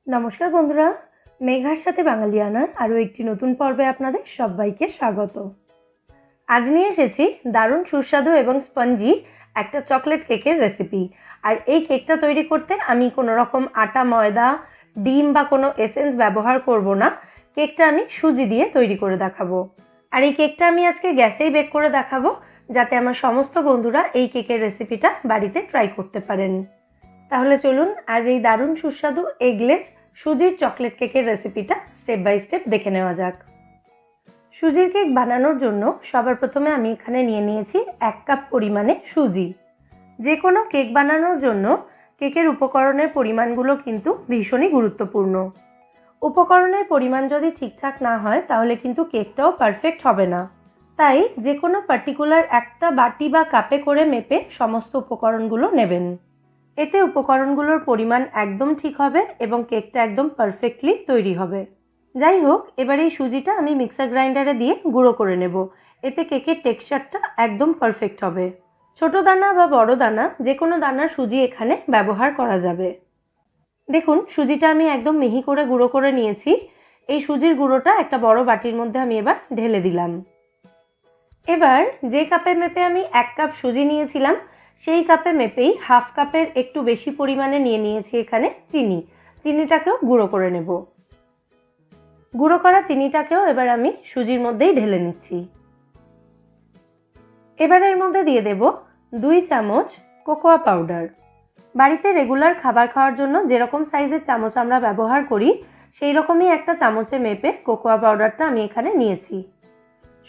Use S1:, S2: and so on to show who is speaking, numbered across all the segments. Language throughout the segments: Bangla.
S1: নমস্কার বন্ধুরা, মেঘার সাথে বাঙালিয়ানার আরও একটি নতুন পর্বে আপনাদের সবাইকে স্বাগত। আজ নিয়ে এসেছি দারুণ সুস্বাদু এবং স্পঞ্জি একটা চকলেট কেকের রেসিপি। আর এই কেকটা তৈরি করতে আমি কোনো রকম আটা, ময়দা, ডিম বা কোনো এসেন্স ব্যবহার করব না। কেকটা আমি সুজি দিয়ে তৈরি করে দেখাবো। আর এই কেকটা আমি আজকে গ্যাসেই বেক করে দেখাবো, যাতে আমার সমস্ত বন্ধুরা এই কেকের রেসিপিটা বাড়িতে ট্রাই করতে পারেন। তাহলে চলুন আজ এই দারুণ সুস্বাদু এগলেস সুজির চকলেট কেকের রেসিপিটা স্টেপ বাই স্টেপ দেখে নেওয়া যাক। সুজির কেক বানানোর জন্য সবার প্রথমে আমি এখানে নিয়ে নিয়েছি 1 কাপ পরিমাণে সুজি। যে কোনো কেক বানানোর জন্য কেকের উপকরণের পরিমাণগুলো কিন্তু ভীষণই গুরুত্বপূর্ণ। উপকরণের পরিমাণ যদি ঠিকঠাক না হয় তাহলে কিন্তু কেকটাও পারফেক্ট হবে না। তাই যে কোনো পার্টিকুলার একটা বাটি বা কাপে করে মেপে সমস্ত উপকরণগুলো নেবেন। এতে উপকরণগুলোর পরিমাণ একদম ঠিক হবে এবং কেকটা একদম পারফেক্টলি তৈরি হবে। যাই হোক, এবার এই সুজিটা আমি মিক্সার গ্রাইন্ডারে দিয়ে গুঁড়ো করে নেব। এতে কেকের টেক্সচারটা একদম পারফেক্ট হবে। ছোট দানা বা বড় দানা যে কোনো দানার সুজি এখানে ব্যবহার করা যাবে। দেখুন, সুজিটা আমি একদম মিহি করে গুঁড়ো করে নিয়েছি। এই সুজির গুঁড়োটা একটা বড় বাটির মধ্যে আমি এবার ঢেলে দিলাম। এবার যে কাপে মেপে আমি 1 কাপ সুজি নিয়েছিলাম সেই কাপে মেপেই হাফ কাপের একটু বেশি পরিমাণে নিয়ে নিয়েছি এখানে চিনিটাকেও গুঁড়ো করে নেব। গুঁড়ো করা চিনিটাকেও এবার আমি সুজির মধ্যেই ঢেলে নিচ্ছি। এবার এর মধ্যে দিয়ে দেব 2 চামচ কোকোয়া পাউডার। বাড়িতে রেগুলার খাবার খাওয়ার জন্য যেরকম সাইজের চামচ আমরা ব্যবহার করি সেই রকমই একটা চামচে মেপে কোকোয়া পাউডারটা আমি এখানে নিয়েছি।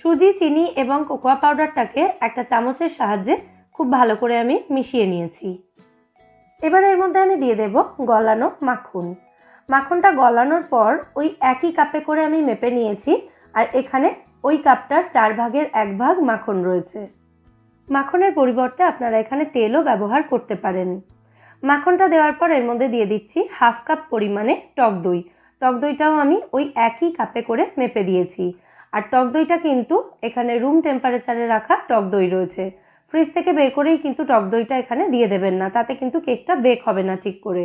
S1: সুজি, চিনি এবং কোকোয়া পাউডারটাকে একটা চামচের সাহায্যে খুব ভালো করে আমি মিশিয়ে নিয়েছি। এবার এর মধ্যে আমি দিয়ে দেব গলানো মাখন। মাখনটা গলানোর পর ওই একই কাপে করে আমি মেপে নিয়েছি, আর এখানে ওই কাপটার 4 ভাগের 1 ভাগ মাখন রয়েছে। মাখনের পরিবর্তে আপনারা এখানে তেলও ব্যবহার করতে পারেন। মাখনটা দেওয়ার পর এর মধ্যে দিয়ে দিচ্ছি হাফ কাপ পরিমাণে টক দই। টক দইটাও আমি ওই একই কাপে করে মেপে দিয়েছি। আর টক দইটা কিন্তু এখানে রুম টেম্পারেচারে রাখা টক দই রয়েছে। ফ্রিজ থেকে বের করেই কিন্তু টক দইটা এখানে দিয়ে দেবেন না, তাতে কিন্তু কেকটা বেক হবে না ঠিক করে।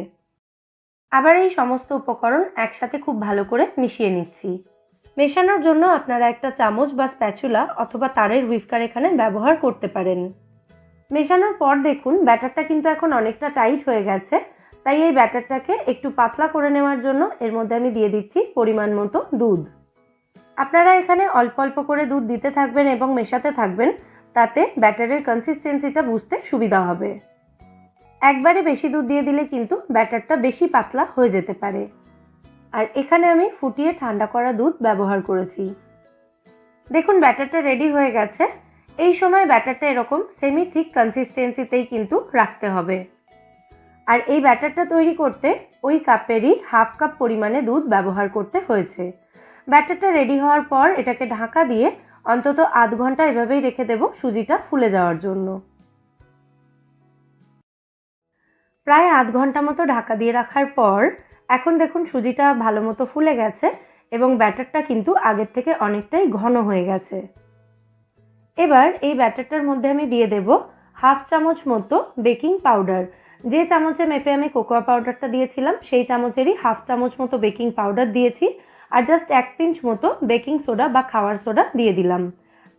S1: আবার এই সমস্ত উপকরণ একসাথে খুব ভালো করে মিশিয়ে নিচ্ছি। মেশানোর জন্য আপনারা একটা চামচ বা স্প্যাচুলা অথবা তারের হুইস্কার এখানে ব্যবহার করতে পারেন। মেশানোর পর দেখুন ব্যাটারটা কিন্তু এখন অনেকটা টাইট হয়ে গেছে। তাই এই ব্যাটারটাকে একটু পাতলা করে নেওয়ার জন্য এর মধ্যে আমি দিয়ে দিচ্ছি পরিমাণ মতো দুধ। আপনারা এখানে অল্প অল্প করে দুধ দিতে থাকবেন এবং মেশাতে থাকবেন, তাতে ব্যাটারের কনসিস্টেন্সিটা বুঝতে সুবিধা হবে। একবারে বেশি দুধ দিয়ে দিলে কিন্তু ব্যাটারটা বেশি পাতলা হয়ে যেতে পারে। আর এখানে আমি ফুটিয়ে ঠান্ডা করা দুধ ব্যবহার করেছি। দেখুন ব্যাটারটা রেডি হয়ে গেছে। এই সময় ব্যাটারটা এরকম সেমি থিক কনসিস্টেন্সিতেই কিন্তু রাখতে হবে। আর এই ব্যাটারটা তৈরি করতে ওই কাপেরই হাফ কাপ পরিমাণে দুধ ব্যবহার করতে হয়েছে। ব্যাটারটা রেডি হওয়ার পর এটাকে ঢাকা দিয়ে অন্তত আধ ঘন্টা এভাবেই রেখে দেব সুজিটা ফুলে যাওয়ার জন্য। প্রায় আধ ঘন্টা মতো ঢাকা দিয়ে রাখার পর এখন দেখুন সুজিটা ভালো মতো ফুলে গেছে এবং ব্যাটারটা কিন্তু আগের থেকে অনেকটাই ঘন হয়ে গেছে। এবার এই ব্যাটারটার মধ্যে আমি দিয়ে দেব হাফ চামচ মতো বেকিং পাউডার। যে চামচে মেপে আমি কোকোয়া পাউডারটা দিয়েছিলাম সেই চামচেরই হাফ চামচ মতো বেকিং পাউডার দিয়েছি। আর জাস্ট 1 পিঞ্চ মতো বেকিং সোডা বা খাওয়ার সোডা দিয়ে দিলাম।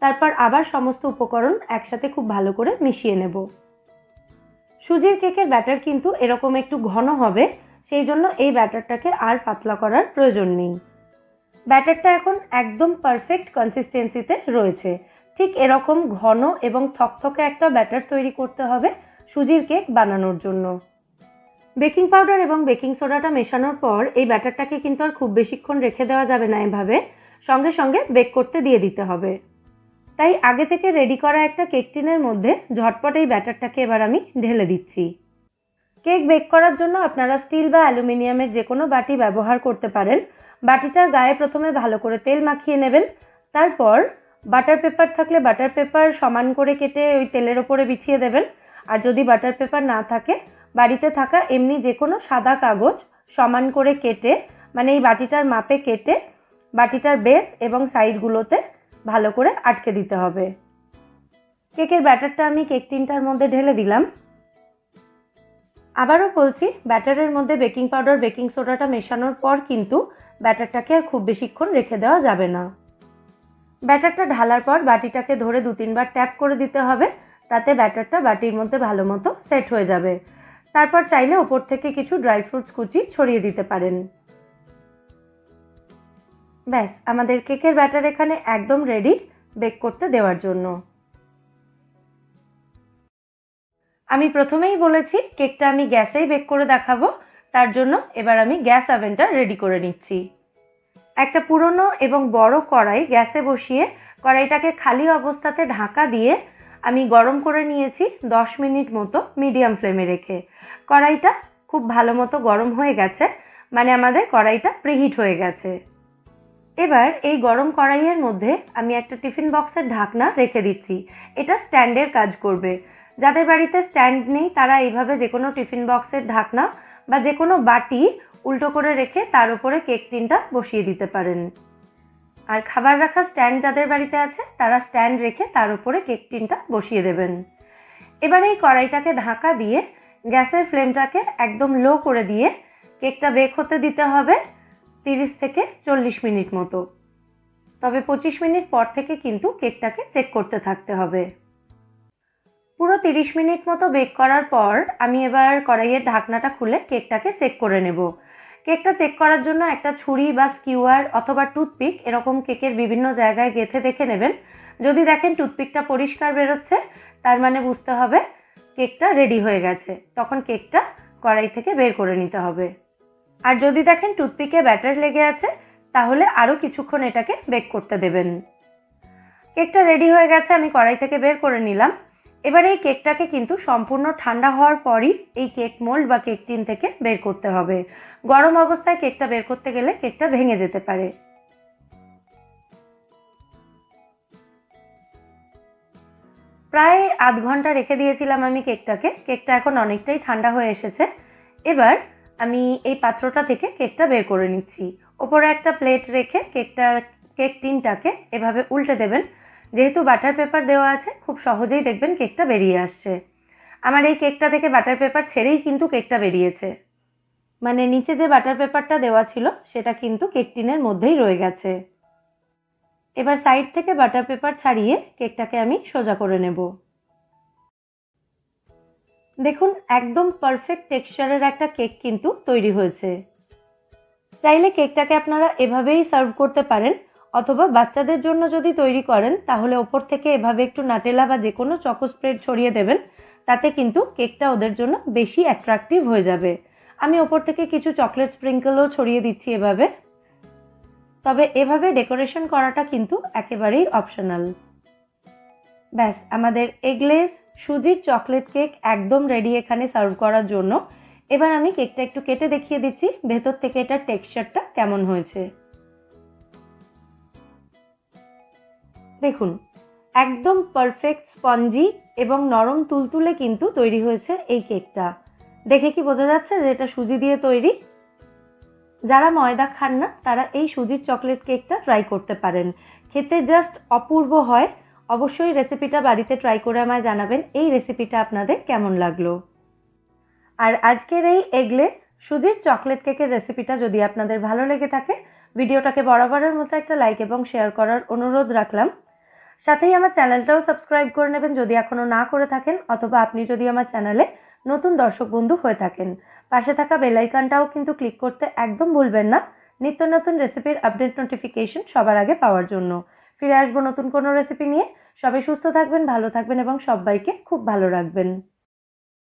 S1: তারপর আবার সমস্ত উপকরণ একসাথে খুব ভালো করে মিশিয়ে নেব। সুজির কেকের ব্যাটার কিন্তু এরকম একটু ঘন হবে, সেই জন্য এই ব্যাটারটাকে আর পাতলা করার প্রয়োজন নেই। ব্যাটারটা এখন একদম পারফেক্ট কনসিস্টেন্সিতে রয়েছে। ঠিক এরকম ঘন এবং থকথকে একটা ব্যাটার তৈরি করতে হবে সুজির কেক বানানোর জন্য। বেকিং পাউডার এবং বেকিং সোডাটা মেশানোর পর এই ব্যাটারটাকে কিন্তু আর খুব বেশিক্ষণ রেখে দেওয়া যাবে না, এভাবে সঙ্গে সঙ্গে বেক করতে দিয়ে দিতে হবে। তাই আগে থেকে রেডি করা একটা কেক টিনের মধ্যে ঝটপট এই ব্যাটারটাকে এবার আমি ঢেলে দিচ্ছি। কেক বেক করার জন্য আপনারা স্টিল বা অ্যালুমিনিয়ামের যে কোনো বাটি ব্যবহার করতে পারেন। বাটিটার গায়ে প্রথমে ভালো করে তেল মাখিয়ে নেবেন। তারপর বাটার পেপার থাকলে বাটার পেপার সমান করে কেটে ওই তেলের ওপরে বিছিয়ে দেবেন। আর যদি বাটার পেপার না থাকে বাড়িতে থাকা এমনি যে কোনো সাদা কাগজ সমান করে কেটে, মানে এই বাটিটার মাপে কেটে বাটিটার বেস এবং সাইডগুলোতে ভালো করে আটকে দিতে হবে। কেকের ব্যাটারটা আমি কেক টিনটার মধ্যে ঢেলে দিলাম। আবারও বলছি, ব্যাটারের মধ্যে বেকিং পাউডার বেকিং সোডাটা মেশানোর পর কিন্তু ব্যাটারটাকে আর খুব বেশিক্ষণ রেখে দেওয়া যাবে না। ব্যাটারটা ঢালার পর বাটিটাকে ধরে 2-3 বার ট্যাপ করে দিতে হবে, তাতে ব্যাটারটা বাটির মধ্যে ভালো মতো সেট হয়ে যাবে। তারপর চাইলে ওপর থেকে কিছু ড্রাই ফ্রুটস কুচি ছড়িয়ে দিতে পারেন। ব্যাস, আমাদের কেকের ব্যাটার এখানে একদম রেডি বেক করতে দেওয়ার জন্য। আমি প্রথমেই বলেছি কেকটা আমি গ্যাসেই বেক করে দেখাবো, তার জন্য এবার আমি গ্যাস ওভেনটা রেডি করে নিচ্ছি। একটা পুরনো এবং বড় কড়াই গ্যাসে বসিয়ে কড়াইটাকে খালি অবস্থাতে ঢাকা দিয়ে আমি গরম করে নিয়েছি 10 মিনিট মতো মিডিয়াম ফ্লেমে রেখে। কড়াইটা খুব ভালো মতো গরম হয়ে গেছে, মানে আমাদের কড়াইটা প্রিহিট হয়ে গেছে। এবার এই গরম কড়াইয়ের মধ্যে আমি একটা টিফিন বক্সের ঢাকনা রেখে দিচ্ছি। এটা স্ট্যান্ডের কাজ করবে। যাদের বাড়িতে স্ট্যান্ড নেই তারা এইভাবে যে কোনো টিফিন বক্সের ঢাকনা বা যে কোনো বাটি উল্টো করে রেখে তার উপরে কেক টিনটা বসিয়ে দিতে পারেন। আর খাবার রাখা স্ট্যান্ড যাদের বাড়িতে আছে তারা স্ট্যান্ড রেখে তার উপরে কেক টিনটা বসিয়ে দেবেন। এবার এই কড়াইটাকে ঢাকা দিয়ে গ্যাসের ফ্লেমটাকে একদম লো করে দিয়ে কেকটা বেক হতে দিতে হবে 30 থেকে 40 মিনিট মতো। তবে 25 মিনিট পর থেকে কিন্তু কেকটাকে চেক করতে থাকতে হবে। পুরো 30 মিনিট মতো বেক করার পর আমি এবার কড়াইয়ের ঢাকনাটা খুলে কেকটাকে চেক করে নেব। কেকটা চেক করার জন্য একটা ছুরি বা স্কিউয়ার অথবা টুথপিক এরকম কেকের বিভিন্ন জায়গায় গেঁথে দেখে নেবেন। যদি দেখেন টুথপিকটা পরিষ্কার বেরোচ্ছে, তার মানে বুঝতে হবে কেকটা রেডি হয়ে গেছে। তখন কেকটা কড়াই থেকে বের করে নিতে হবে। আর যদি দেখেন টুথপিকে ব্যাটার লেগে আছে, তাহলে আরও কিছুক্ষণ এটাকে বেক করতে দেবেন। কেকটা রেডি হয়ে গেছে, আমি কড়াই থেকে বের করে নিলাম। এবার এই কেকটাকে কিন্তু সম্পূর্ণ ঠান্ডা হওয়ার পরই এই কেক মোল্ড বা কেক টিন থেকে বের করতে হবে। গরম অবস্থায় কেকটা বের করতে গেলে কেকটা ভেঙে যেতে পারে। প্রায় আধ ঘন্টা রেখে দিয়েছিলাম আমি কেকটাকে। কেকটা এখন অনেকটাই ঠান্ডা হয়ে এসেছে। এবার আমি এই পাত্রটা থেকে কেকটা বের করে নিচ্ছি। ওপরে একটা প্লেট রেখে কেক টিনটাকে এভাবে উল্টে দেবেন। যেহেতু বাটার পেপার দেওয়া আছে, খুব সহজেই দেখবেন কেকটা বেরিয়ে আসছে। আমার এই কেকটা থেকে বাটার পেপার ছেড়েই কিন্তু কেকটা বেরিয়েছে, মানে নিচে যে বাটার পেপারটা দেওয়া ছিল সেটা কিন্তু কেক টিনের মধ্যেই রয়ে গেছে। এবার সাইড থেকে বাটার পেপার ছাড়িয়ে কেকটাকে আমি সোজা করে নেব। দেখুন, একদম পারফেক্ট টেক্সচারের একটা কেক কিন্তু তৈরি হয়েছে। চাইলে কেকটাকে আপনারা এভাবেই সার্ভ করতে পারেন, অথবা বাচ্চাদের জন্য যদি তৈরি করেন তাহলে ওপর থেকে এভাবে একটু নাটেলা বা যে কোনো চকো স্প্রেড ছড়িয়ে দেবেন। তাতে কিন্তু কেকটা ওদের জন্য বেশি অ্যাট্রাকটিভ হয়ে যাবে। আমি ওপর থেকে কিছু চকলেট স্প্রিঙ্কেলও ছড়িয়ে দিচ্ছি এভাবে। তবে এভাবে ডেকোরেশন করাটা কিন্তু একেবারেই অপশনাল। ব্যাস, আমাদের এগলেস সুজির চকলেট কেক একদম রেডি এখানে সার্ভ করার জন্য। এবার আমি কেকটা একটু কেটে দেখিয়ে দিচ্ছি ভেতর থেকে এটার টেক্সচারটা কেমন হয়েছে। দেখুন, একদম পারফেক্ট স্পঞ্জি এবং নরম তুলতুলে কিন্তু তৈরি হয়েছে এই কেকটা। দেখে কি বোঝা যাচ্ছে যে এটা সুজি দিয়ে তৈরি? যারা ময়দা খান না তারা এই সুজির চকলেট কেকটা ট্রাই করতে পারেন। খেতে জাস্ট অপূর্ব হয়। অবশ্যই রেসিপিটা বাড়িতে ট্রাই করে আমায় জানাবেন এই রেসিপিটা আপনাদের কেমন লাগলো। আর আজকের এই এগলেস সুজির চকলেট কেকের রেসিপিটা যদি আপনাদের ভালো লেগে থাকে, ভিডিওটাকে বরাবরের মতো একটা লাইক এবং শেয়ার করার অনুরোধ রাখলাম। সাথেই আমার চ্যানেলটাও সাবস্ক্রাইব করে নেবেন যদি এখনও না করে থাকেন, অথবা আপনি যদি আমার চ্যানেলে নতুন দর্শক বন্ধু হয়ে থাকেন। পাশে থাকা বেল আইকনটাও কিন্তু ক্লিক করতে একদম ভুলবেন না, নিত্য নতুন রেসিপির আপডেট নোটিফিকেশন সবার আগে পাওয়ার জন্য। ফিরে আসবো নতুন কোনো রেসিপি নিয়ে। সবাই সুস্থ থাকবেন, ভালো থাকবেন এবং সবাইকে খুব ভালো রাখবেন।